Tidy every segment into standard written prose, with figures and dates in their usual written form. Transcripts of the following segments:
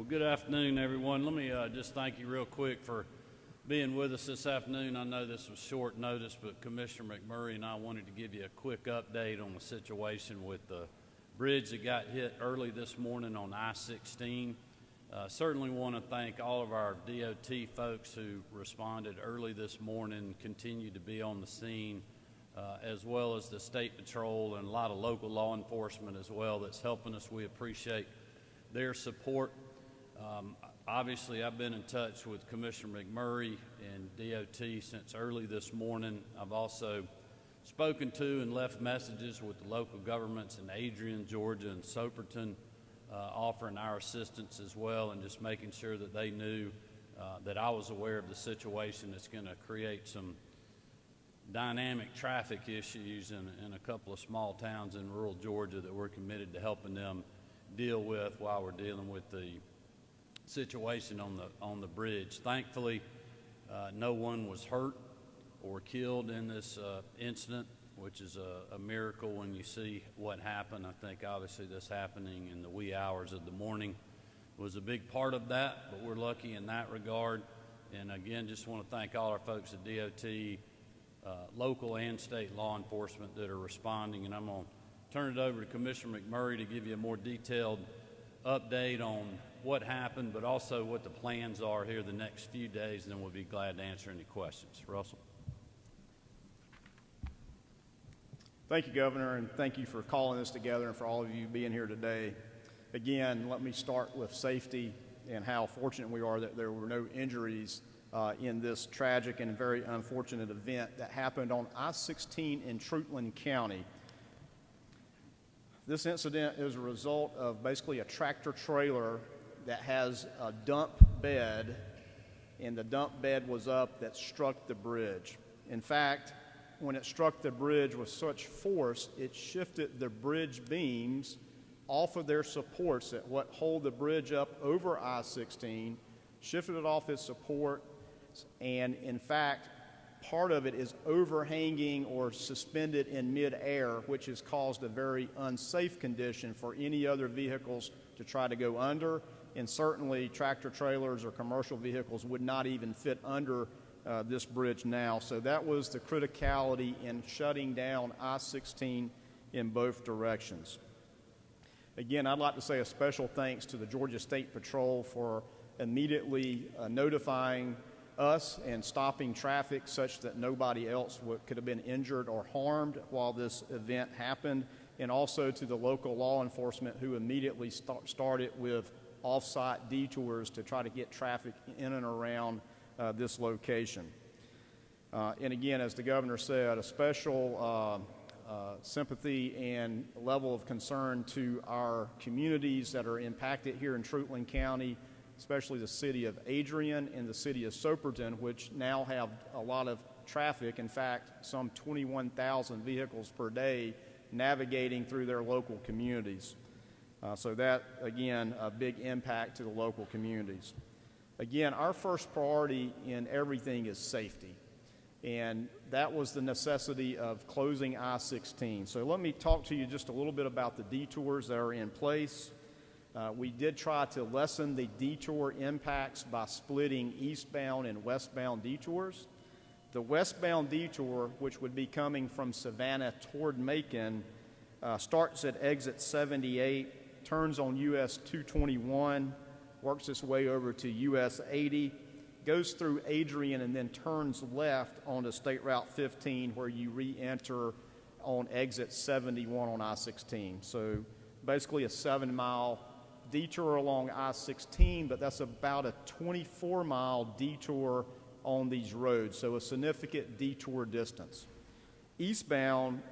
Good afternoon, everyone. Let me just thank you real quick for being with us this afternoon. I know this was short notice, but Commissioner McMurray and I wanted to give you a quick update on the situation with the bridge that got hit early this morning on I-16. Certainly want to thank all of our DOT folks who responded early this morning, continue to be on the scene, as well as the State Patrol and a lot of local law enforcement as well that's helping us. We appreciate their support. Obviously, I've been in touch with Commissioner McMurray and DOT since early this morning. I've also spoken to and left messages with the local governments in Adrian, Georgia, and Soperton, offering our assistance as well and just making sure that they knew that I was aware of the situation that's going to create some dynamic traffic issues in a couple of small towns in rural Georgia that we're committed to helping them deal with while we're dealing with the situation on the bridge. Thankfully, no one was hurt or killed in this incident, which is a miracle when you see what happened. I think obviously this happening in the wee hours of the morning was a big part of that, but we're lucky in that regard. And again, just want to thank all our folks at DOT, local and state law enforcement that are responding. And I'm going to turn it over to Commissioner McMurray to give you a more detailed update on what happened, but also what the plans are here the next few days, and then we'll be glad to answer any questions. Russell. Thank you, Governor, and thank you for calling this together and for all of you being here today. Again, let me start with safety and how fortunate we are that there were no injuries in this tragic and very unfortunate event that happened on I-16 in Truitland County. This incident is a result of basically a tractor trailer that has a dump bed, and the dump bed was up that struck the bridge. In fact, when it struck the bridge with such force, it shifted the bridge beams off of their supports that what hold the bridge up over I-16, shifted it off its support, and in fact, part of it is overhanging or suspended in midair, which has caused a very unsafe condition for any other vehicles to try to go under, and certainly tractor trailers or commercial vehicles would not even fit under this bridge now. So that was the criticality in shutting down I-16 in both directions. Again, I'd like to say a special thanks to the Georgia State Patrol for immediately notifying us and stopping traffic such that nobody else could have been injured or harmed while this event happened, and also to the local law enforcement who immediately started with off-site detours to try to get traffic in and around this location. And again, as the governor said, a special sympathy and level of concern to our communities that are impacted here in Truitland County, especially the city of Adrian and the city of Soperton, which now have a lot of traffic. In fact, some 21,000 vehicles per day navigating through their local communities. So that, again, a big impact to the local communities. Again, our first priority in everything is safety, and that was the necessity of closing I-16. So let me talk to you just a little bit about the detours that are in place. We did try to lessen the detour impacts by splitting eastbound and westbound detours. The westbound detour, which would be coming from Savannah toward Macon, starts at exit 78, turns on US 221, works its way over to US 80, goes through Adrian, and then turns left onto State Route 15, where you re-enter on exit 71 on I-16. So basically a 7-mile detour along I-16, but that's about a 24-mile detour on these roads, so a significant detour distance. Eastbound,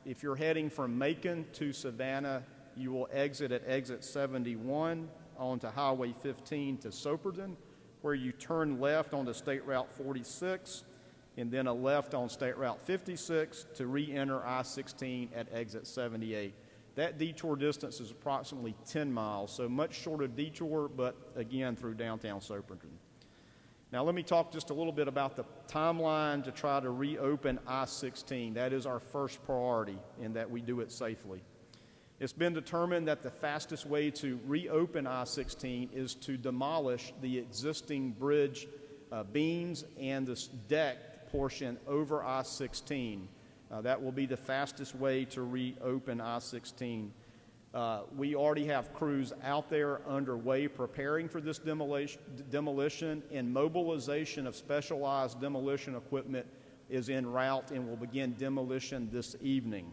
if you're heading from Macon to Savannah, you will exit at exit 71 onto Highway 15 to Soperton, where you turn left onto State Route 46 and then a left on State Route 56 to re-enter I-16 at exit 78. That detour distance is approximately 10 miles, so much shorter detour, but again through downtown Soperton. Now let me talk just a little bit about the timeline to try to reopen I-16. That is our first priority in that we do it safely. It's been determined that the fastest way to reopen I-16 is to demolish the existing bridge beams and this deck portion over I-16. That will be the fastest way to reopen I-16. We already have crews out there underway preparing for this demolition, and mobilization of specialized demolition equipment is en route and will begin demolition this evening.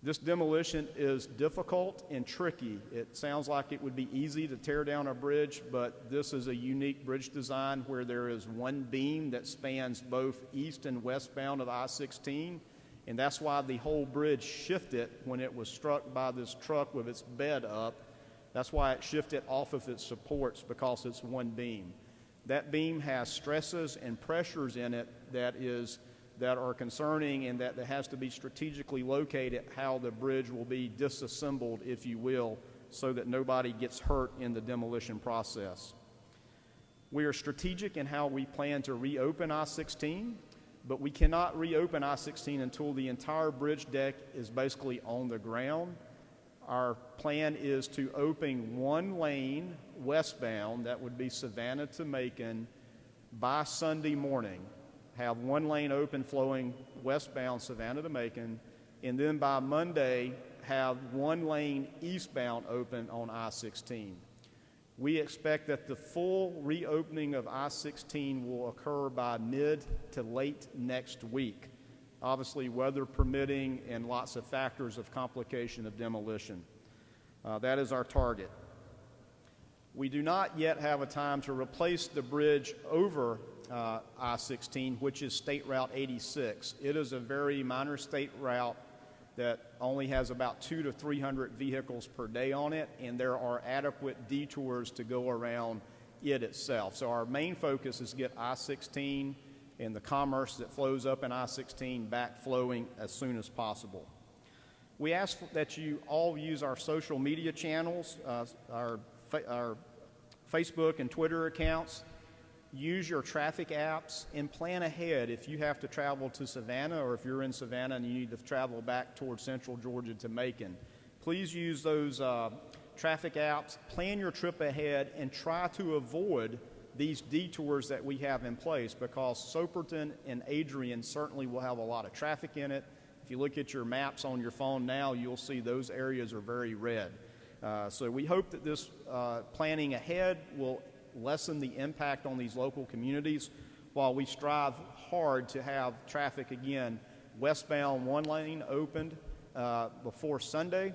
This demolition is difficult and tricky. It sounds like it would be easy to tear down a bridge, but this is a unique bridge design where there is one beam that spans both east and westbound of I-16, and that's why the whole bridge shifted when it was struck by this truck with its bed up. That's why it shifted off of its supports, because it's one beam. That beam has stresses and pressures in it that are concerning, and that has to be strategically located how the bridge will be disassembled, if you will, so that nobody gets hurt in the demolition process. We are strategic in how we plan to reopen I-16, but we cannot reopen I-16 until the entire bridge deck is basically on the ground. Our plan is to open one lane westbound, that would be Savannah to Macon, by Sunday morning. Have one lane open flowing westbound Savannah to Macon, and then by Monday have one lane eastbound open on I-16. We expect that the full reopening of I-16 will occur by mid to late next week, obviously weather permitting and lots of factors of complication of demolition. That is our target. We do not yet have a time to replace the bridge over I-16, which is State Route 86. It is a very minor state route that only has about 200 to 300 vehicles per day on it, and there are adequate detours to go around it itself. So our main focus is get I-16 and the commerce that flows up in I-16 back flowing as soon as possible. We ask that you all use our social media channels, our Facebook and Twitter accounts. Use your traffic apps and plan ahead if you have to travel to Savannah, or if you're in Savannah and you need to travel back towards central Georgia to Macon. Please use those traffic apps, plan your trip ahead, and try to avoid these detours that we have in place, because Soperton and Adrian certainly will have a lot of traffic in it. If you look at your maps on your phone now, you'll see those areas are very red. So we hope that this planning ahead will lessen the impact on these local communities, while we strive hard to have traffic again westbound one lane opened before Sunday,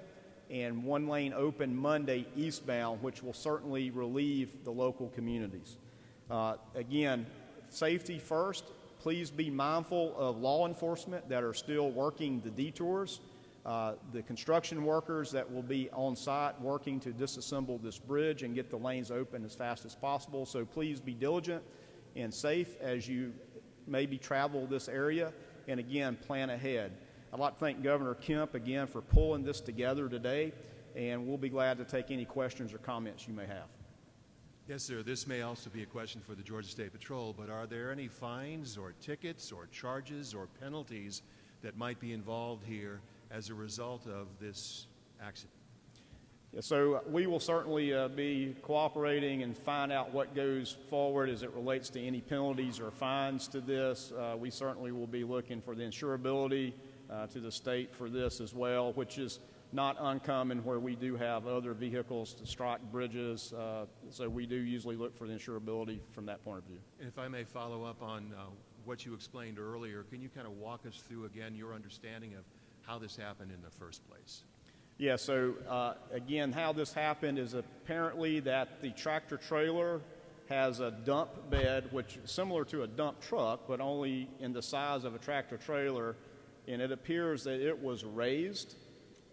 and one lane open Monday eastbound, which will certainly relieve the local communities. Again, safety first. Please be mindful of law enforcement that are still working the detours, the construction workers that will be on site working to disassemble this bridge and get the lanes open as fast as possible. So please be diligent and safe as you maybe travel this area, and again, plan ahead. I'd like to thank Governor Kemp again for pulling this together today, and we'll be glad to take any questions or comments you may have. Yes, sir. This may also be a question for the Georgia State Patrol, but are there any fines or tickets or charges or penalties that might be involved here as a result of this accident? Yeah, so we will certainly be cooperating and find out what goes forward as it relates to any penalties or fines to this. We certainly will be looking for the insurability to the state for this as well, which is not uncommon where we do have other vehicles to strike bridges. So we do usually look for the insurability from that point of view. And if I may follow up on what you explained earlier, can you kind of walk us through again your understanding of how this happened in the first place? Yeah, so again, how this happened is apparently that the tractor trailer has a dump bed, which is similar to a dump truck, but only in the size of a tractor trailer, and it appears that it was raised,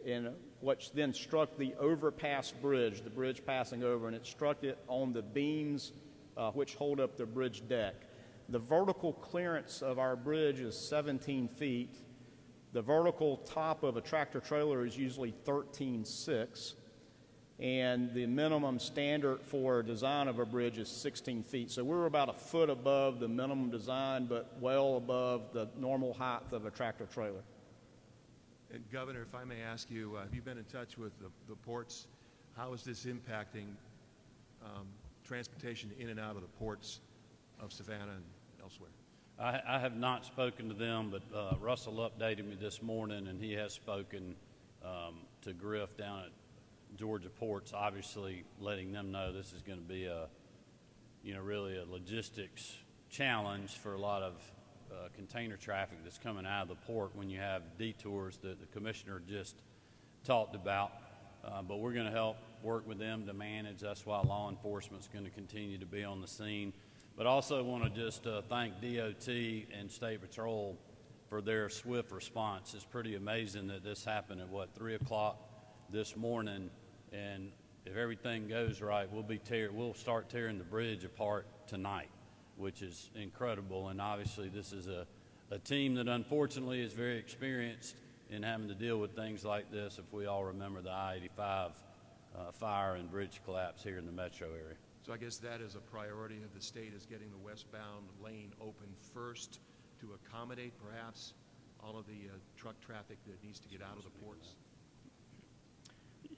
and which then struck the overpass bridge, the bridge passing over, and it struck it on the beams which hold up the bridge deck. The vertical clearance of our bridge is 17 feet. The vertical top of a tractor trailer is usually 13.6, and the minimum standard for design of a bridge is 16 feet. So we're about a foot above the minimum design, but well above the normal height of a tractor trailer. And Governor, if I may ask you, have you been in touch with the ports? How is this impacting transportation in and out of the ports of Savannah and elsewhere? I have not spoken to them, but Russell updated me this morning, and he has spoken to Griff down at Georgia Ports, obviously letting them know this is going to be really a logistics challenge for a lot of container traffic that's coming out of the port when you have detours that the commissioner just talked about. But we're going to help work with them to manage. That's why law enforcement's going to continue to be on the scene. But also want to just thank DOT and State Patrol for their swift response. It's pretty amazing that this happened at 3 o'clock this morning, and if everything goes right, we'll start tearing the bridge apart tonight, which is incredible. And obviously this is a team that unfortunately is very experienced in having to deal with things like this, if we all remember the I-85 fire and bridge collapse here in the metro area. So I guess that is a priority of the state, is getting the westbound lane open first to accommodate perhaps all of the truck traffic that needs to get out of the ports.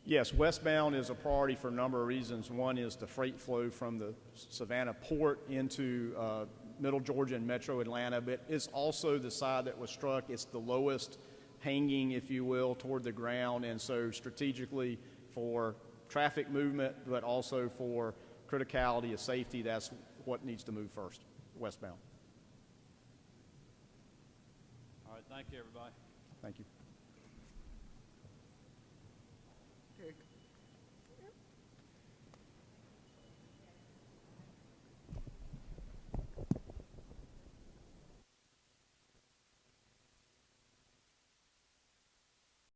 Yes, westbound is a priority for a number of reasons. One is the freight flow from the Savannah port into Middle Georgia and Metro Atlanta, but it's also the side that was struck. It's the lowest hanging, if you will, toward the ground, and so strategically for traffic movement, but also for criticality of safety, that's what needs to move first, westbound. All right, thank you, everybody. Thank you. Okay.